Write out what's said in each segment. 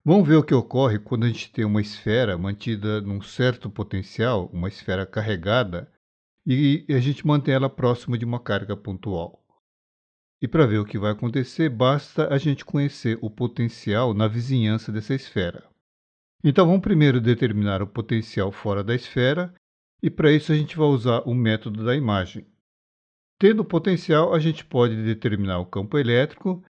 Vamos ver o que ocorre quando a gente tem uma esfera mantida num certo potencial, uma esfera carregada, e a gente mantém ela próxima de uma carga pontual. E para ver o que vai acontecer, basta a gente conhecer o potencial na vizinhança dessa esfera. Então vamos primeiro determinar o potencial fora da esfera, e para isso a gente vai usar o método da imagem. Tendo o potencial, a gente pode determinar o campo elétrico,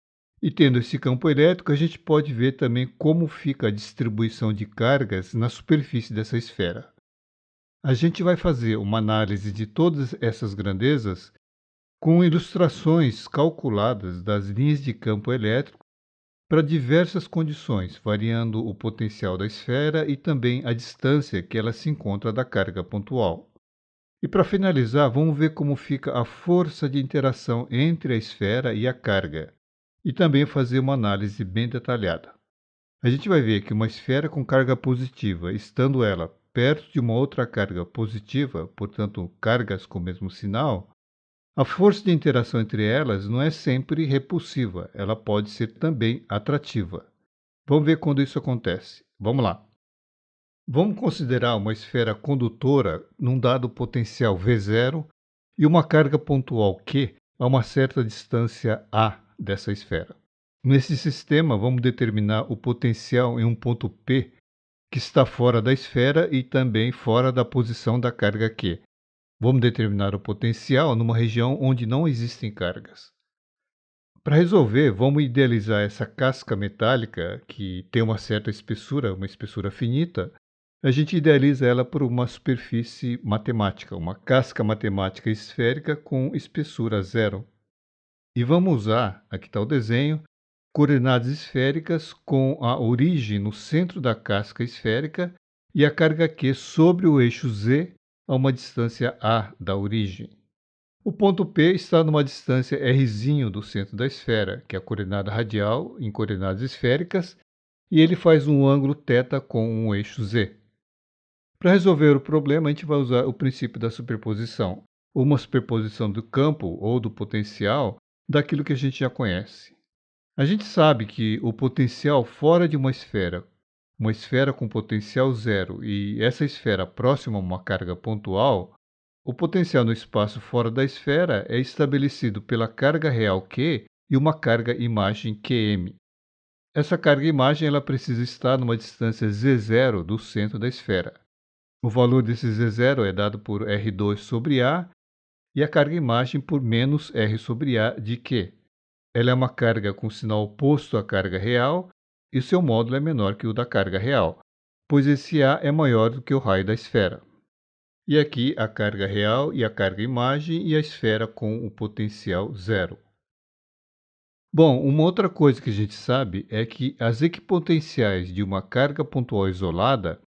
e tendo esse campo elétrico, a gente pode ver também como fica a distribuição de cargas na superfície dessa esfera. A gente vai fazer uma análise de todas essas grandezas com ilustrações calculadas das linhas de campo elétrico para diversas condições, variando o potencial da esfera e também a distância que ela se encontra da carga pontual. E para finalizar, vamos ver como fica a força de interação entre a esfera e a carga, e também fazer uma análise bem detalhada. A gente vai ver que uma esfera com carga positiva, estando ela perto de uma outra carga positiva, portanto, cargas com o mesmo sinal, a força de interação entre elas não é sempre repulsiva, ela pode ser também atrativa. Vamos ver quando isso acontece. Vamos lá. Vamos considerar uma esfera condutora num dado potencial V0 e uma carga pontual Q a uma certa distância A dessa esfera. Nesse sistema, vamos determinar o potencial em um ponto P que está fora da esfera e também fora da posição da carga Q. Vamos determinar o potencial numa região onde não existem cargas. Para resolver, vamos idealizar essa casca metálica que tem uma certa espessura, uma espessura finita. A gente idealiza ela por uma superfície matemática, uma casca matemática esférica com espessura zero. E vamos usar, aqui está o desenho, coordenadas esféricas com a origem no centro da casca esférica e a carga Q sobre o eixo Z a uma distância A da origem. O ponto P está numa distância r do centro da esfera, que é a coordenada radial em coordenadas esféricas, e ele faz um ângulo θ com um eixo Z. Para resolver o problema, a gente vai usar o princípio da superposição, uma superposição do campo ou do potencial daquilo que a gente já conhece. A gente sabe que o potencial fora de uma esfera com potencial zero e essa esfera próxima a uma carga pontual, o potencial no espaço fora da esfera é estabelecido pela carga real Q e uma carga imagem Qm. Essa carga imagem ela precisa estar numa distância z0 do centro da esfera. O valor desse z0 é dado por R2 sobre A e a carga imagem por menos R sobre A de Q. Ela é uma carga com sinal oposto à carga real e seu módulo é menor que o da carga real, pois esse A é maior do que o raio da esfera. E aqui a carga real e a carga imagem e a esfera com o potencial zero. Bom, uma outra coisa que a gente sabe é que as equipotenciais de uma carga pontual isolada,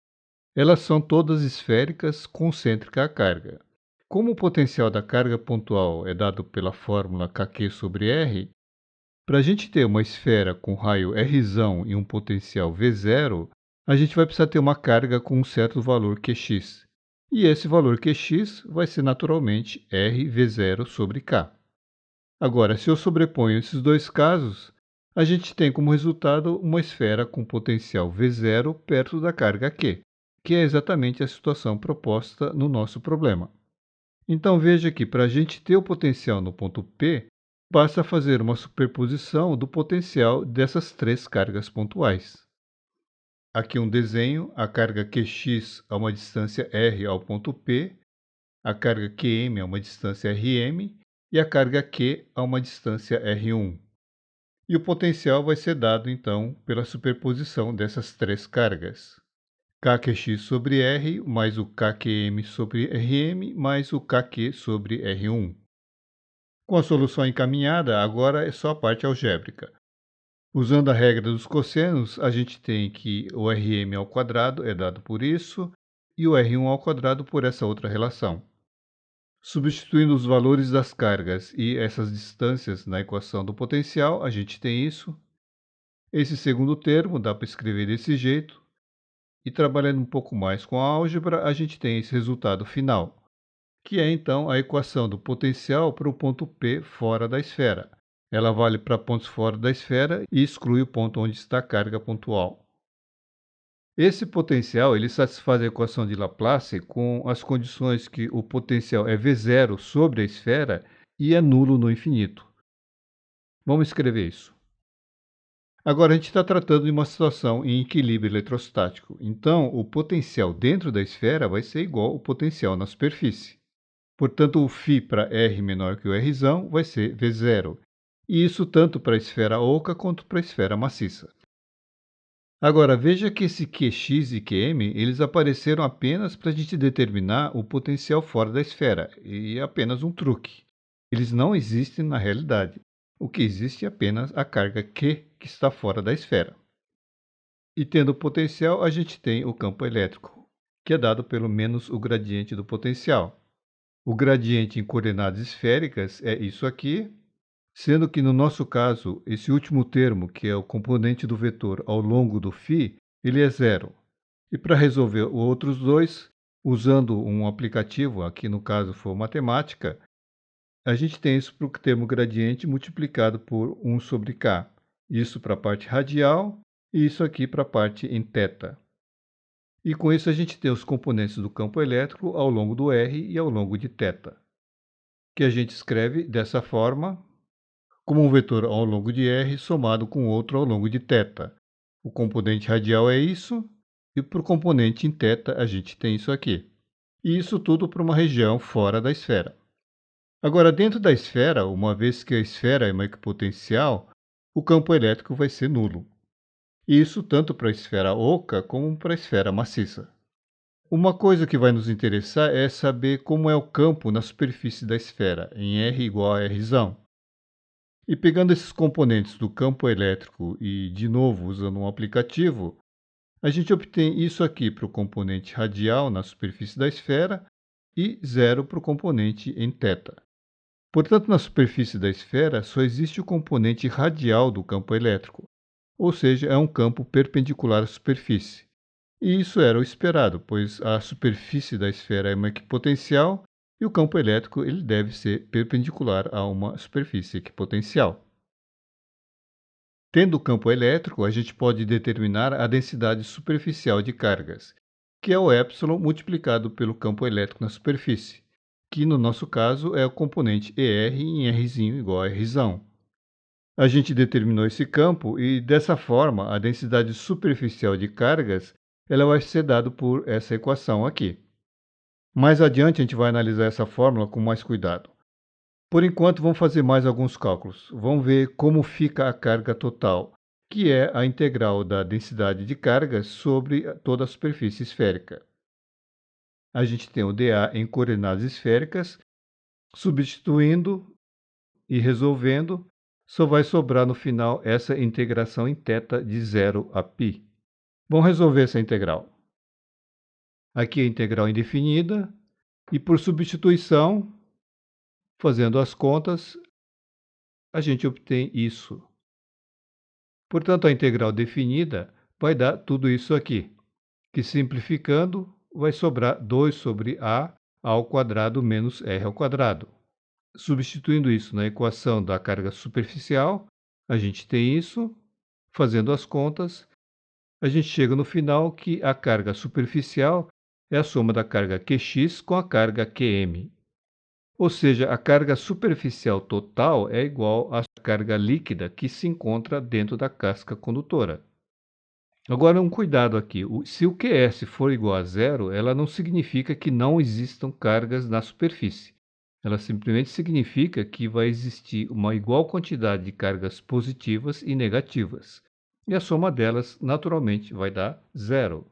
elas são todas esféricas concêntricas à carga. Como o potencial da carga pontual é dado pela fórmula kq sobre r, para a gente ter uma esfera com raio r e um potencial v0, a gente vai precisar ter uma carga com um certo valor qx. E esse valor qx vai ser naturalmente rv0 sobre k. Agora, se eu sobreponho esses dois casos, a gente tem como resultado uma esfera com potencial v0 perto da carga q, que é exatamente a situação proposta no nosso problema. Então veja que para a gente ter o potencial no ponto P, basta fazer uma superposição do potencial dessas três cargas pontuais. Aqui um desenho, a carga Qx a uma distância r ao ponto P, a carga Qm a uma distância Rm e a carga Q a uma distância R1. E o potencial vai ser dado, então, pela superposição dessas três cargas. Kqx sobre R mais o Kqm sobre Rm mais o Kq sobre R1. Com a solução encaminhada, agora é só a parte algébrica. Usando a regra dos cossenos, a gente tem que o Rm ao quadrado é dado por isso e o R1 ao quadrado por essa outra relação. Substituindo os valores das cargas e essas distâncias na equação do potencial, a gente tem isso. Esse segundo termo dá para escrever desse jeito. E trabalhando um pouco mais com a álgebra, a gente tem esse resultado final, que é então a equação do potencial para o ponto P fora da esfera. Ela vale para pontos fora da esfera e exclui o ponto onde está a carga pontual. Esse potencial ele satisfaz a equação de Laplace com as condições que o potencial é V0 sobre a esfera e é nulo no infinito. Vamos escrever isso. Agora, a gente está tratando de uma situação em equilíbrio eletrostático. Então, o potencial dentro da esfera vai ser igual ao potencial na superfície. Portanto, o φ para R menor que o R vai ser V0. E isso tanto para a esfera oca quanto para a esfera maciça. Agora, veja que esse Qx e Qm, eles apareceram apenas para a gente determinar o potencial fora da esfera, e é apenas um truque. Eles não existem na realidade. O que existe é apenas a carga Q que está fora da esfera. E tendo o potencial, a gente tem o campo elétrico, que é dado pelo menos o gradiente do potencial. O gradiente em coordenadas esféricas é isso aqui, sendo que no nosso caso, esse último termo, que é o componente do vetor ao longo do φ, ele é zero. E para resolver os outros dois, usando um aplicativo, aqui no caso for matemática, a gente tem isso para o termo gradiente multiplicado por 1 sobre k. Isso para a parte radial e isso aqui para a parte em θ. E com isso a gente tem os componentes do campo elétrico ao longo do R e ao longo de θ, que a gente escreve dessa forma, como um vetor ao longo de R somado com outro ao longo de θ. O componente radial é isso, e para o componente em θ a gente tem isso aqui. E isso tudo para uma região fora da esfera. Agora, dentro da esfera, uma vez que a esfera é uma equipotencial, o campo elétrico vai ser nulo. E isso tanto para a esfera oca como para a esfera maciça. Uma coisa que vai nos interessar é saber como é o campo na superfície da esfera, em R igual a R. E pegando esses componentes do campo elétrico e, de novo, usando um aplicativo, a gente obtém isso aqui para o componente radial na superfície da esfera e zero para o componente em θ. Portanto, na superfície da esfera só existe o componente radial do campo elétrico, ou seja, é um campo perpendicular à superfície. E isso era o esperado, pois a superfície da esfera é uma equipotencial e o campo elétrico ele deve ser perpendicular a uma superfície equipotencial. Tendo o campo elétrico, a gente pode determinar a densidade superficial de cargas, que é o epsilon multiplicado pelo campo elétrico na superfície, que no nosso caso é o componente ER em R igual a R. A gente determinou esse campo e, dessa forma, a densidade superficial de cargas ela vai ser dada por essa equação aqui. Mais adiante, a gente vai analisar essa fórmula com mais cuidado. Por enquanto, vamos fazer mais alguns cálculos. Vamos ver como fica a carga total, que é a integral da densidade de cargas sobre toda a superfície esférica. A gente tem o dA em coordenadas esféricas, substituindo e resolvendo, só vai sobrar no final essa integração em θ de 0 a π. Vamos resolver essa integral. Aqui é a integral indefinida, e por substituição, fazendo as contas, a gente obtém isso. Portanto, a integral definida vai dar tudo isso aqui, que simplificando vai sobrar 2 sobre a ao quadrado menos r ao quadrado. Substituindo isso na equação da carga superficial, a gente tem isso. Fazendo as contas, a gente chega no final que a carga superficial é a soma da carga Qx com a carga Qm. Ou seja, a carga superficial total é igual à carga líquida que se encontra dentro da casca condutora. Agora, um cuidado aqui. Se o Qs for igual a zero, ela não significa que não existam cargas na superfície. Ela simplesmente significa que vai existir uma igual quantidade de cargas positivas e negativas. E a soma delas, naturalmente, vai dar zero.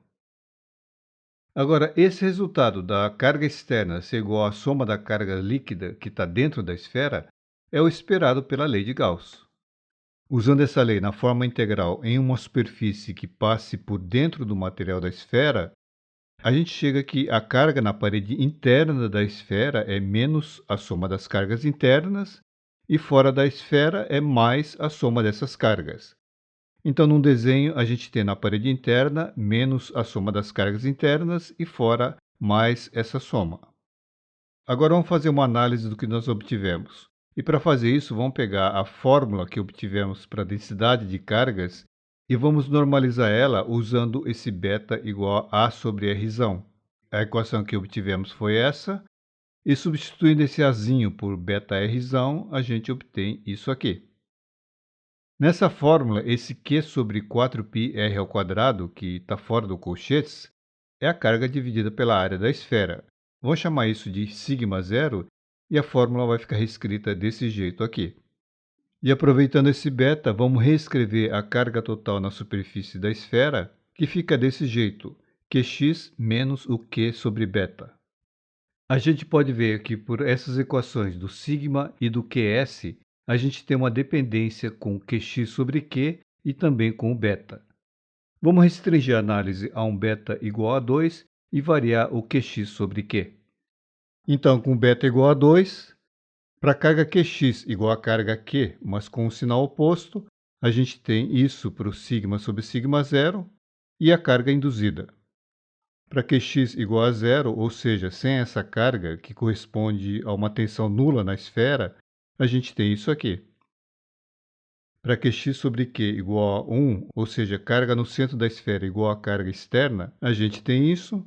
Agora, esse resultado da carga externa ser igual à soma da carga líquida que está dentro da esfera é o esperado pela lei de Gauss. Usando essa lei na forma integral em uma superfície que passe por dentro do material da esfera, a gente chega que a carga na parede interna da esfera é menos a soma das cargas internas e fora da esfera é mais a soma dessas cargas. Então, num desenho, a gente tem na parede interna menos a soma das cargas internas e fora mais essa soma. Agora vamos fazer uma análise do que nós obtivemos. E para fazer isso, vamos pegar a fórmula que obtivemos para a densidade de cargas e vamos normalizar ela usando esse beta igual a sobre Rzão. A equação que obtivemos foi essa, e substituindo esse azinho por beta Rzão, a gente obtém isso aqui. Nessa fórmula, esse Q sobre 4πr ao quadrado, que está fora do colchetes, é a carga dividida pela área da esfera. Vamos chamar isso de sigma zero, e a fórmula vai ficar reescrita desse jeito aqui. E aproveitando esse beta, vamos reescrever a carga total na superfície da esfera, que fica desse jeito, Qx menos o Q sobre beta. A gente pode ver que por essas equações do sigma e do Qs, a gente tem uma dependência com o Qx sobre Q e também com o beta. Vamos restringir a análise a um beta igual a 2 e variar o Qx sobre Q. Então, com beta igual a 2, para a carga Qx igual a carga Q, mas com o sinal oposto, a gente tem isso para o sigma sobre sigma zero e a carga induzida. Para Qx igual a zero, ou seja, sem essa carga, que corresponde a uma tensão nula na esfera, a gente tem isso aqui. Para Qx sobre Q igual a 1, ou seja, carga no centro da esfera igual a carga externa, a gente tem isso.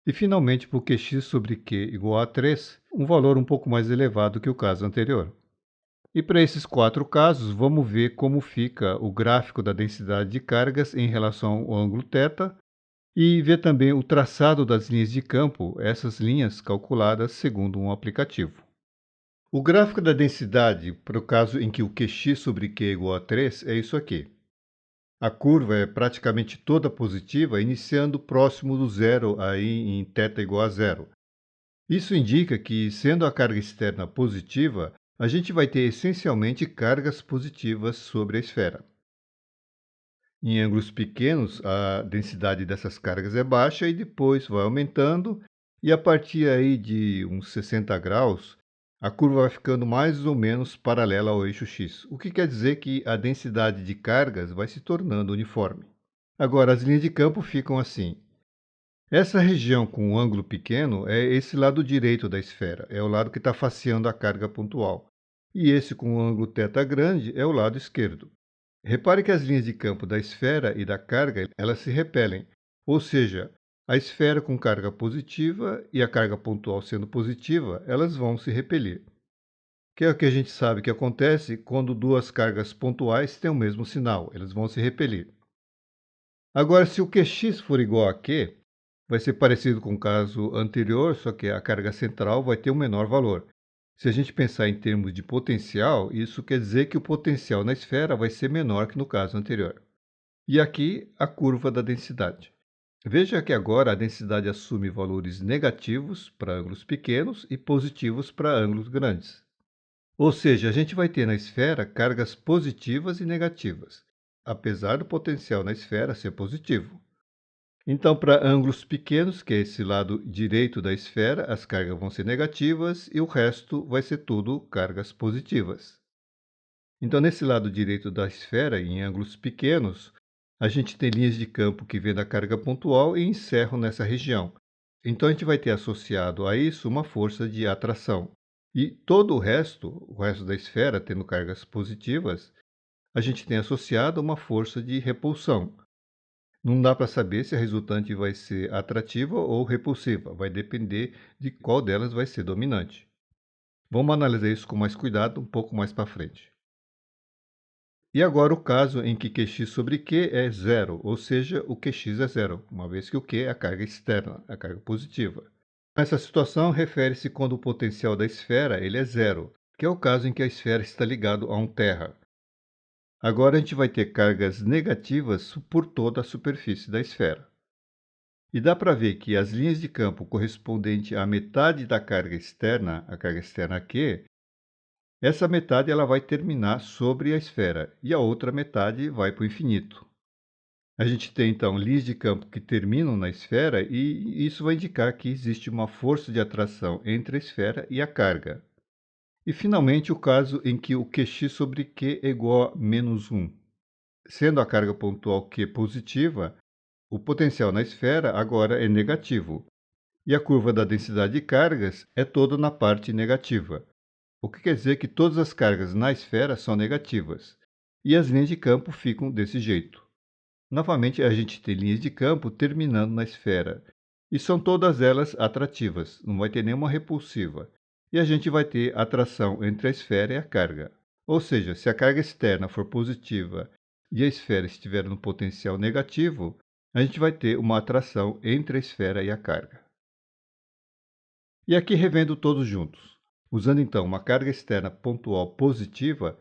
E, finalmente, por Qx sobre Q igual a 3, um valor um pouco mais elevado que o caso anterior. E para esses 4 casos, vamos ver como fica o gráfico da densidade de cargas em relação ao ângulo θ e ver também o traçado das linhas de campo, essas linhas calculadas segundo um aplicativo. O gráfico da densidade, para o caso em que o Qx sobre Q é igual a 3, é isso aqui. A curva é praticamente toda positiva, iniciando próximo do zero aí em θ igual a zero. Isso indica que, sendo a carga externa positiva, a gente vai ter essencialmente cargas positivas sobre a esfera. Em ângulos pequenos, a densidade dessas cargas é baixa e depois vai aumentando, e a partir aí de uns 60 graus, a curva vai ficando mais ou menos paralela ao eixo x, o que quer dizer que a densidade de cargas vai se tornando uniforme. Agora, as linhas de campo ficam assim. Essa região com um ângulo pequeno é esse lado direito da esfera, é o lado que está faceando a carga pontual. E esse com um ângulo θ grande é o lado esquerdo. Repare que as linhas de campo da esfera e da carga, elas se repelem, ou seja, a esfera com carga positiva e a carga pontual sendo positiva, elas vão se repelir. Que é o que a gente sabe que acontece quando duas cargas pontuais têm o mesmo sinal, elas vão se repelir. Agora, se o Qx for igual a Q, vai ser parecido com o caso anterior, só que a carga central vai ter um menor valor. Se a gente pensar em termos de potencial, isso quer dizer que o potencial na esfera vai ser menor que no caso anterior. E aqui a curva da densidade. Veja que agora a densidade assume valores negativos para ângulos pequenos e positivos para ângulos grandes. Ou seja, a gente vai ter na esfera cargas positivas e negativas, apesar do potencial na esfera ser positivo. Então, para ângulos pequenos, que é esse lado direito da esfera, as cargas vão ser negativas e o resto vai ser tudo cargas positivas. Então, nesse lado direito da esfera, em ângulos pequenos, a gente tem linhas de campo que vêm da carga pontual e encerram nessa região. Então, a gente vai ter associado a isso uma força de atração. E todo o resto da esfera, tendo cargas positivas, a gente tem associado uma força de repulsão. Não dá para saber se a resultante vai ser atrativa ou repulsiva, vai depender de qual delas vai ser dominante. Vamos analisar isso com mais cuidado um pouco mais para frente. E agora o caso em que Qx sobre Q é zero, ou seja, o Qx é zero, uma vez que o Q é a carga externa, a carga positiva. Essa situação refere-se quando o potencial da esfera ele é zero, que é o caso em que a esfera está ligada a um terra. Agora a gente vai ter cargas negativas por toda a superfície da esfera. E dá para ver que as linhas de campo correspondentes à metade da carga externa, a carga externa Q, essa metade ela vai terminar sobre a esfera e a outra metade vai para o infinito. A gente tem então linhas de campo que terminam na esfera e isso vai indicar que existe uma força de atração entre a esfera e a carga. E finalmente o caso em que o Qx sobre Q é igual a menos 1. Sendo a carga pontual Q positiva, o potencial na esfera agora é negativo, e a curva da densidade de cargas é toda na parte negativa, o que quer dizer que todas as cargas na esfera são negativas, e as linhas de campo ficam desse jeito. Novamente, a gente tem linhas de campo terminando na esfera. E são todas elas atrativas, não vai ter nenhuma repulsiva. E a gente vai ter atração entre a esfera e a carga. Ou seja, se a carga externa for positiva e a esfera estiver no potencial negativo, a gente vai ter uma atração entre a esfera e a carga. E aqui revendo todos juntos. Usando então uma carga externa pontual positiva,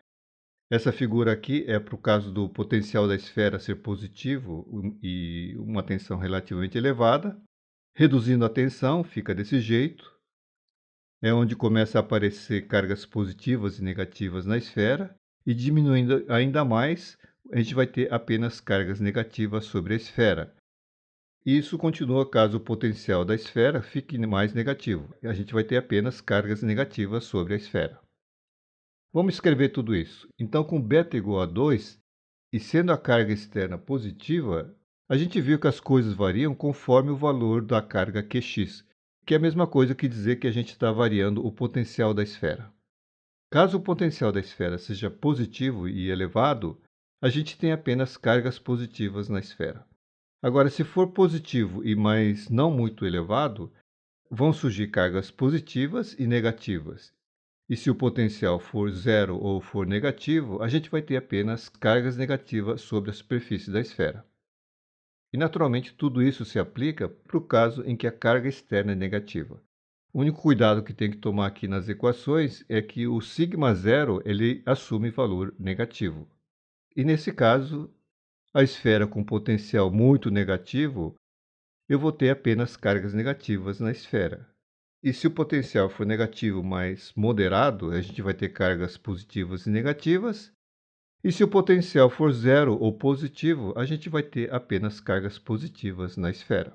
essa figura aqui é para o caso do potencial da esfera ser positivo e uma tensão relativamente elevada. Reduzindo a tensão, fica desse jeito. É onde começa a aparecer cargas positivas e negativas na esfera. E diminuindo ainda mais, a gente vai ter apenas cargas negativas sobre a esfera. E isso continua caso o potencial da esfera fique mais negativo. A gente vai ter apenas cargas negativas sobre a esfera. Vamos escrever tudo isso. Então, com beta igual a 2, e sendo a carga externa positiva, a gente viu que as coisas variam conforme o valor da carga Qx, que é a mesma coisa que dizer que a gente está variando o potencial da esfera. Caso o potencial da esfera seja positivo e elevado, a gente tem apenas cargas positivas na esfera. Agora, se for positivo e mais não muito elevado, vão surgir cargas positivas e negativas. E se o potencial for zero ou for negativo, a gente vai ter apenas cargas negativas sobre a superfície da esfera. E, naturalmente, tudo isso se aplica para o caso em que a carga externa é negativa. O único cuidado que tem que tomar aqui nas equações é que o sigma zero ele assume valor negativo. E, nesse caso, a esfera com potencial muito negativo, eu vou ter apenas cargas negativas na esfera. E se o potencial for negativo, mas moderado, a gente vai ter cargas positivas e negativas. E se o potencial for zero ou positivo, a gente vai ter apenas cargas positivas na esfera.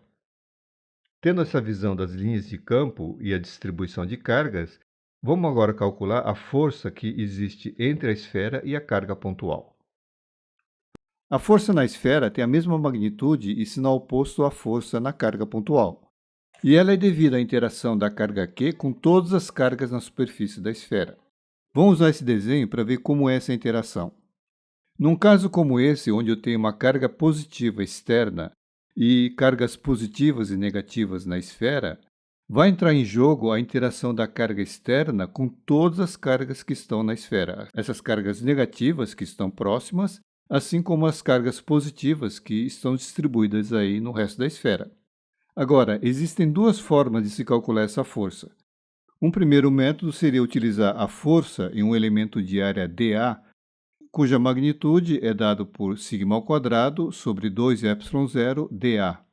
Tendo essa visão das linhas de campo e a distribuição de cargas, vamos agora calcular a força que existe entre a esfera e a carga pontual. A força na esfera tem a mesma magnitude e sinal oposto à força na carga pontual. E ela é devida à interação da carga Q com todas as cargas na superfície da esfera. Vamos usar esse desenho para ver como é essa interação. Num caso como esse, onde eu tenho uma carga positiva externa e cargas positivas e negativas na esfera, vai entrar em jogo a interação da carga externa com todas as cargas que estão na esfera. Essas cargas negativas que estão próximas, assim como as cargas positivas que estão distribuídas aí no resto da esfera. Agora, existem duas formas de se calcular essa força. Um primeiro método seria utilizar a força em um elemento de área dA, cuja magnitude é dado por sigma ao quadrado sobre 2ε0 dA.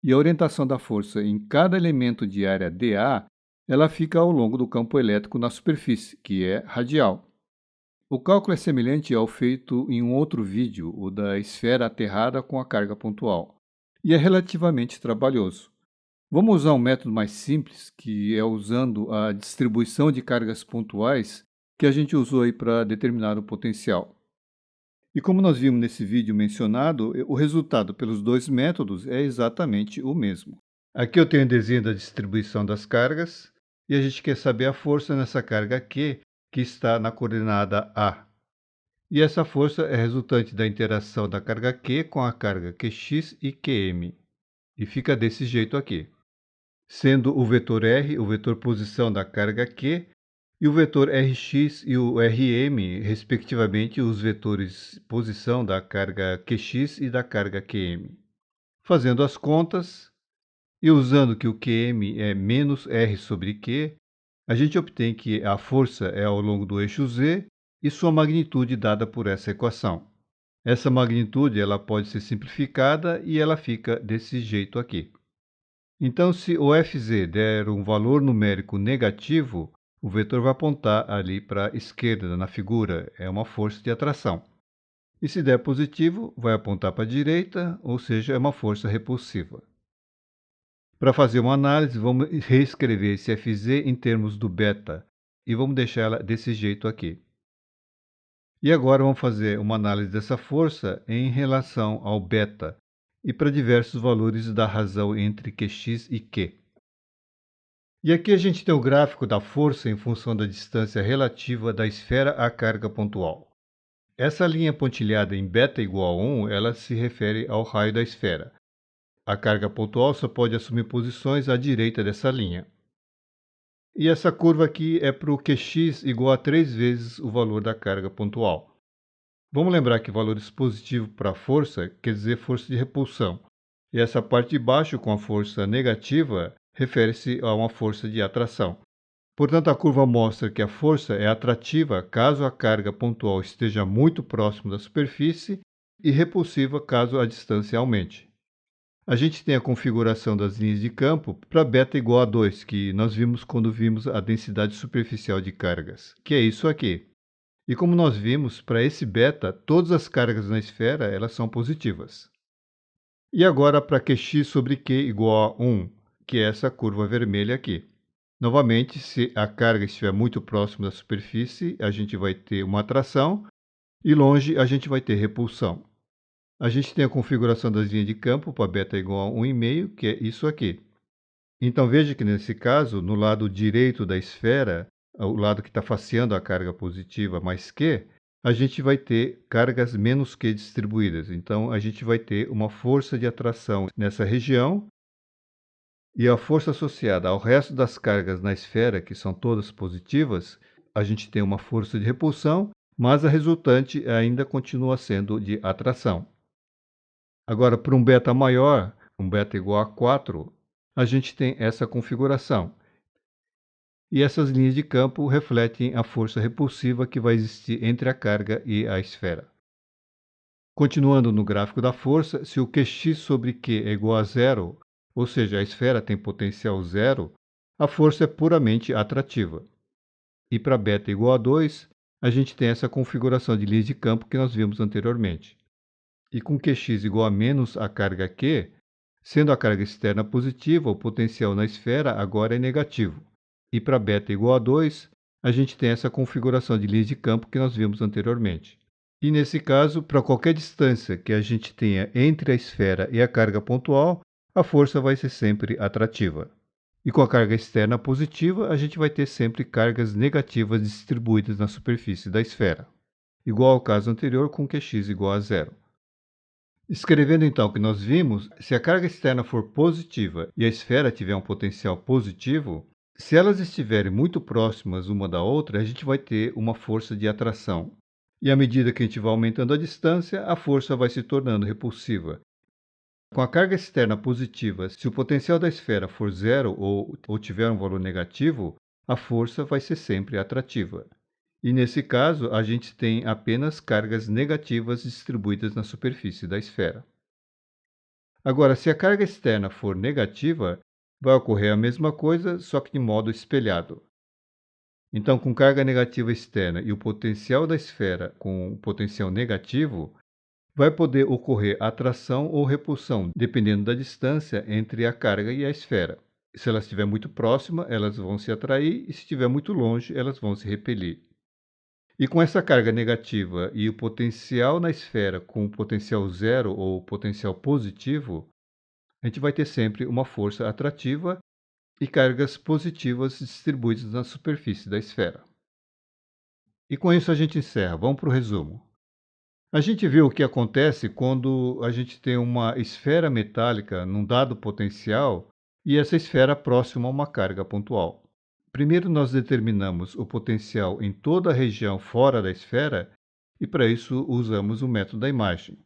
E a orientação da força em cada elemento de área dA, ela fica ao longo do campo elétrico na superfície, que é radial. O cálculo é semelhante ao feito em um outro vídeo, o da esfera aterrada com a carga pontual, e é relativamente trabalhoso. Vamos usar um método mais simples, que é usando a distribuição de cargas pontuais que a gente usou aí para determinar o potencial. E como nós vimos nesse vídeo mencionado, o resultado pelos dois métodos é exatamente o mesmo. Aqui eu tenho o desenho da distribuição das cargas e a gente quer saber a força nessa carga Q que está na coordenada A. E essa força é resultante da interação da carga Q com a carga Qx e Qm. E fica desse jeito aqui, sendo o vetor R o vetor posição da carga Q e o vetor Rx e o Rm, respectivamente, os vetores posição da carga Qx e da carga Qm. Fazendo as contas e usando que o Qm é menos R sobre Q, a gente obtém que a força é ao longo do eixo Z e sua magnitude dada por essa equação. Essa magnitude ela pode ser simplificada e ela fica desse jeito aqui. Então, se o Fz der um valor numérico negativo, o vetor vai apontar ali para a esquerda na figura, é uma força de atração. E se der positivo, vai apontar para a direita, ou seja, é uma força repulsiva. Para fazer uma análise, vamos reescrever esse Fz em termos do beta, e vamos deixar ela desse jeito aqui. E agora vamos fazer uma análise dessa força em relação ao beta, e para diversos valores da razão entre Qx e Q. E aqui a gente tem o gráfico da força em função da distância relativa da esfera à carga pontual. Essa linha pontilhada em beta igual a 1, ela se refere ao raio da esfera. A carga pontual só pode assumir posições à direita dessa linha. E essa curva aqui é para o Qx igual a 3 vezes o valor da carga pontual. Vamos lembrar que valores positivos para força quer dizer força de repulsão. E essa parte de baixo com a força negativa refere-se a uma força de atração. Portanto, a curva mostra que a força é atrativa caso a carga pontual esteja muito próximo da superfície e repulsiva caso a distância aumente. A gente tem a configuração das linhas de campo para beta igual a 2, que nós vimos quando vimos a densidade superficial de cargas, que é isso aqui. E como nós vimos, para esse beta, todas as cargas na esfera elas são positivas. E agora para Qx sobre Q igual a 1, que é essa curva vermelha aqui. Novamente, se a carga estiver muito próxima da superfície, a gente vai ter uma atração, e longe a gente vai ter repulsão. A gente tem a configuração das linhas de campo para beta igual a 1,5, que é isso aqui. Então veja que nesse caso, no lado direito da esfera, o lado que está faceando a carga positiva mais Q, a gente vai ter cargas menos Q distribuídas. Então a gente vai ter uma força de atração nessa região, e a força associada ao resto das cargas na esfera, que são todas positivas, a gente tem uma força de repulsão, mas a resultante ainda continua sendo de atração. Agora, para um beta maior, um beta igual a 4, a gente tem essa configuração. E essas linhas de campo refletem a força repulsiva que vai existir entre a carga e a esfera. Continuando no gráfico da força, se o Qx sobre Q é igual a zero, ou seja, a esfera tem potencial zero, a força é puramente atrativa. E para beta igual a 2, a gente tem essa configuração de linhas de campo que nós vimos anteriormente. E com Qx igual a menos a carga Q, sendo a carga externa positiva, o potencial na esfera agora é negativo. E para beta igual a 2, a gente tem essa configuração de linhas de campo que nós vimos anteriormente. E nesse caso, para qualquer distância que a gente tenha entre a esfera e a carga pontual, a força vai ser sempre atrativa. E com a carga externa positiva, a gente vai ter sempre cargas negativas distribuídas na superfície da esfera, igual ao caso anterior com Qx igual a zero. Escrevendo então o que nós vimos, se a carga externa for positiva e a esfera tiver um potencial positivo, se elas estiverem muito próximas uma da outra, a gente vai ter uma força de atração. E à medida que a gente vai aumentando a distância, a força vai se tornando repulsiva. Com a carga externa positiva, se o potencial da esfera for zero ou tiver um valor negativo, a força vai ser sempre atrativa. E nesse caso, a gente tem apenas cargas negativas distribuídas na superfície da esfera. Agora, se a carga externa for negativa, vai ocorrer a mesma coisa, só que de modo espelhado. Então, com carga negativa externa e o potencial da esfera com o potencial negativo, vai poder ocorrer atração ou repulsão, dependendo da distância entre a carga e a esfera. Se ela estiver muito próxima, elas vão se atrair, e se estiver muito longe, elas vão se repelir. E com essa carga negativa e o potencial na esfera com o potencial zero ou potencial positivo, a gente vai ter sempre uma força atrativa e cargas positivas distribuídas na superfície da esfera. E com isso a gente encerra. Vamos para o resumo. A gente viu o que acontece quando a gente tem uma esfera metálica num dado potencial e essa esfera próxima a uma carga pontual. Primeiro, nós determinamos o potencial em toda a região fora da esfera e, para isso, usamos o método da imagem.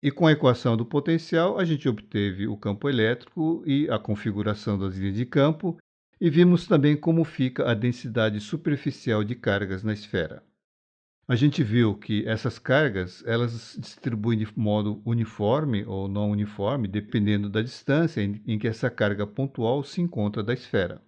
E com a equação do potencial, a gente obteve o campo elétrico e a configuração das linhas de campo e vimos também como fica a densidade superficial de cargas na esfera. A gente viu que essas cargas elas distribuem de modo uniforme ou não uniforme, dependendo da distância em que essa carga pontual se encontra da esfera.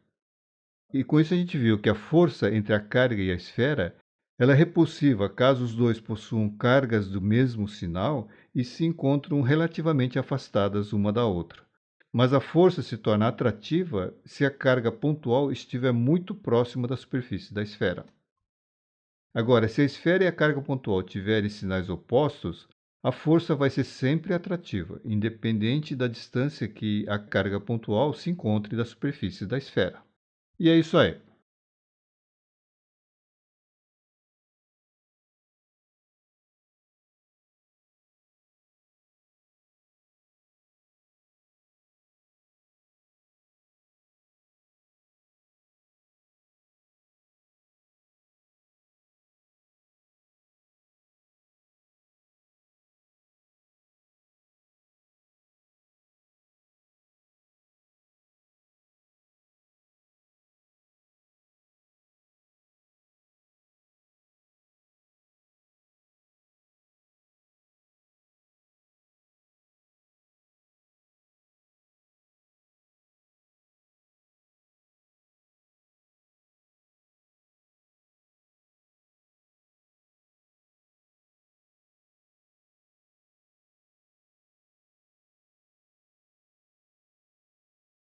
E com isso a gente viu que a força entre a carga e a esfera ela é repulsiva caso os dois possuam cargas do mesmo sinal e se encontram relativamente afastadas uma da outra. Mas a força se torna atrativa se a carga pontual estiver muito próxima da superfície da esfera. Agora, se a esfera e a carga pontual tiverem sinais opostos, a força vai ser sempre atrativa, independente da distância que a carga pontual se encontre da superfície da esfera. E é isso aí.